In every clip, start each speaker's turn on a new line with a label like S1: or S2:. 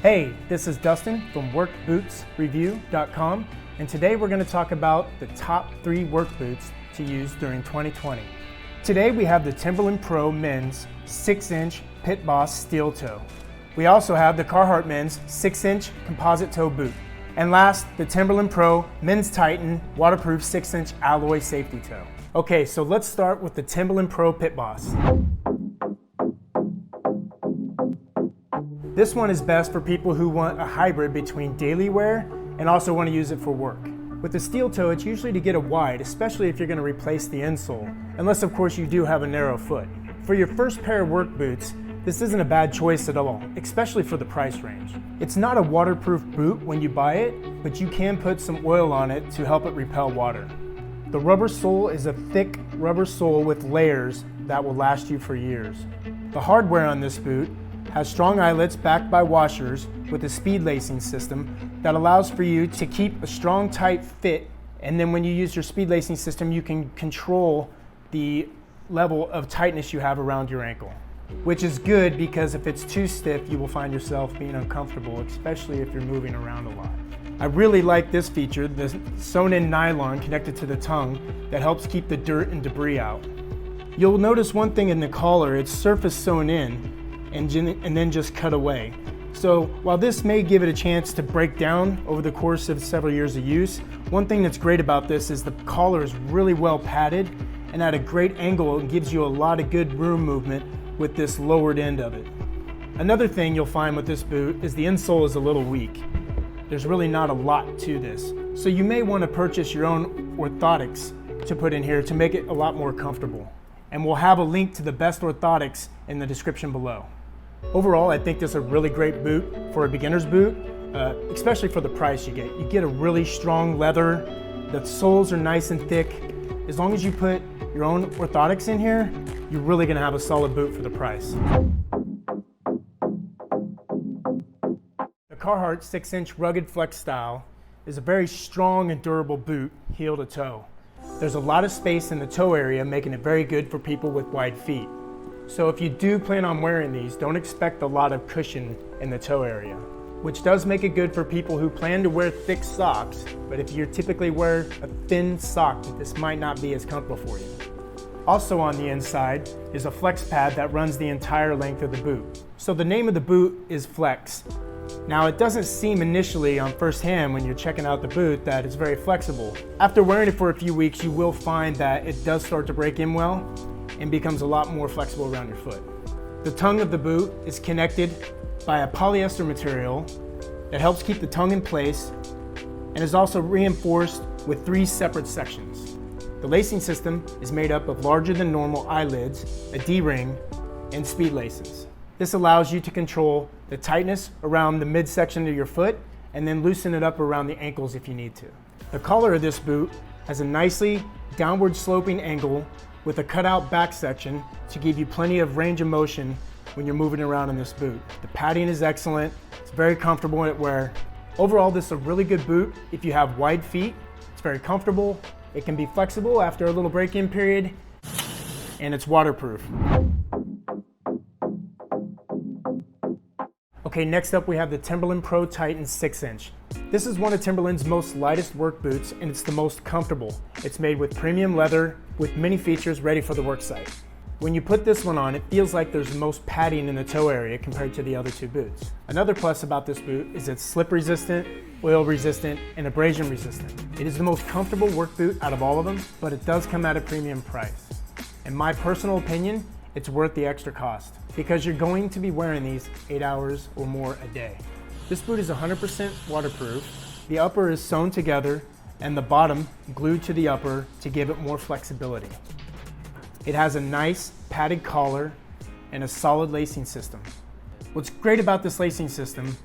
S1: Hey, this is Dustin from workbootsreview.com, and today we're going to talk about the top 3 work boots to use during 2020. Today we have the Timberland Pro Men's 6-inch Pitboss steel toe. We also have the Carhartt Men's 6-inch composite toe boot. And last, the Timberland Pro Men's Titan waterproof 6-inch alloy safety toe. Okay, so let's start with the Timberland Pro Pitboss. This one is best for people who want a hybrid between daily wear and also want to use it for work. With the steel toe, it's usually to get it wide, especially if you're going to replace the insole, unless of course you do have a narrow foot. For your first pair of work boots, this isn't a bad choice at all, especially for the price range. It's not a waterproof boot when you buy it, but you can put some oil on it to help it repel water. The rubber sole is a thick rubber sole with layers that will last you for years. The hardware on this boot has strong eyelets backed by washers with a speed lacing system that allows for you to keep a strong, tight fit, and then when you use your speed lacing system, you can control the level of tightness you have around your ankle, which is good because if it's too stiff, you will find yourself being uncomfortable, especially if you're moving around a lot. I really like this feature, the sewn-in nylon connected to the tongue that helps keep the dirt and debris out. You'll notice one thing in the collar, it's surface sewn in and then just cut away. So while this may give it a chance to break down over the course of several years of use, one thing that's great about this is the collar is really well padded and at a great angle. It gives you a lot of good room movement with this lowered end of it. Another thing you'll find with this boot is the insole is a little weak. There's really not a lot to this. So you may want to purchase your own orthotics to put in here to make it a lot more comfortable. And we'll have a link to the best orthotics in the description below. Overall, I think this is a really great boot for a beginner's boot, especially for the price you get. You get a really strong leather, the soles are nice and thick. As long as you put your own orthotics in here, you're really gonna have a solid boot for the price. The Carhartt 6-inch rugged flex style is a very strong and durable boot, heel to toe. There's a lot of space in the toe area, making it very good for people with wide feet. So if you do plan on wearing these, don't expect a lot of cushion in the toe area, which does make it good for people who plan to wear thick socks, but if you typically wear a thin sock, this might not be as comfortable for you. Also on the inside is a flex pad that runs the entire length of the boot. So the name of the boot is Flex. Now it doesn't seem initially on first hand when you're checking out the boot that it's very flexible. After wearing it for a few weeks, you will find that it does start to break in well and becomes a lot more flexible around your foot. The tongue of the boot is connected by a polyester material that helps keep the tongue in place and is also reinforced with 3 separate sections. The lacing system is made up of larger than normal eyelids, a D-ring, and speed laces. This allows you to control the tightness around the midsection of your foot and then loosen it up around the ankles if you need to. The collar of this boot has a nicely downward sloping angle with a cutout back section to give you plenty of range of motion when you're moving around in this boot. The padding is excellent, it's very comfortable at wear. Overall, this is a really good boot if you have wide feet. It's very comfortable, it can be flexible after a little break-in period, and it's waterproof. Okay, next up we have the Timberland Pro Titan 6-inch. This is one of Timberland's most lightest work boots and it's the most comfortable. It's made with premium leather with many features ready for the work site. When you put this one on, it feels like there's the most padding in the toe area compared to the other 2 boots. Another plus about this boot is it's slip resistant, oil resistant, and abrasion resistant. It is the most comfortable work boot out of all of them, but it does come at a premium price. In my personal opinion, it's worth the extra cost because you're going to be wearing these 8 hours or more a day. This boot is 100% waterproof. The upper is sewn together and the bottom glued to the upper to give it more flexibility. It has a nice padded collar and a solid lacing system. What's great about this lacing system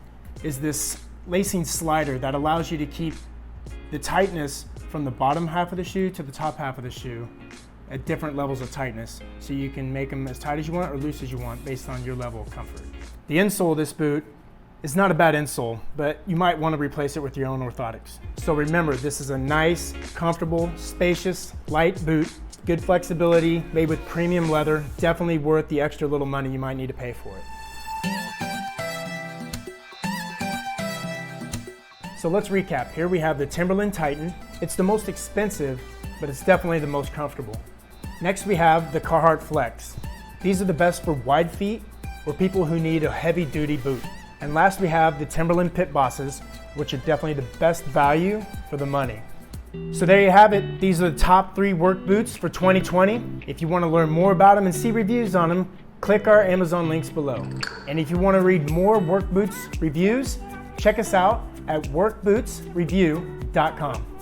S1: is this lacing slider that allows you to keep the tightness from the bottom half of the shoe to the top half of the shoe at different levels of tightness, so you can make them as tight as you want or loose as you want based on your level of comfort. The insole of this boot is not a bad insole, but you might want to replace it with your own orthotics. So remember, this is a nice, comfortable, spacious, light boot, good flexibility, made with premium leather, definitely worth the extra little money you might need to pay for it. So let's recap. Here we have the Timberland Titan. It's the most expensive, but it's definitely the most comfortable. Next we have the Carhartt Flex. These are the best for wide feet or people who need a heavy duty boot. And last we have the Timberland Pitbosses, which are definitely the best value for the money. So there you have it. These are the top 3 work boots for 2020. If you want to learn more about them and see reviews on them, click our Amazon links below. And if you want to read more work boots reviews, check us out at workbootsreview.com.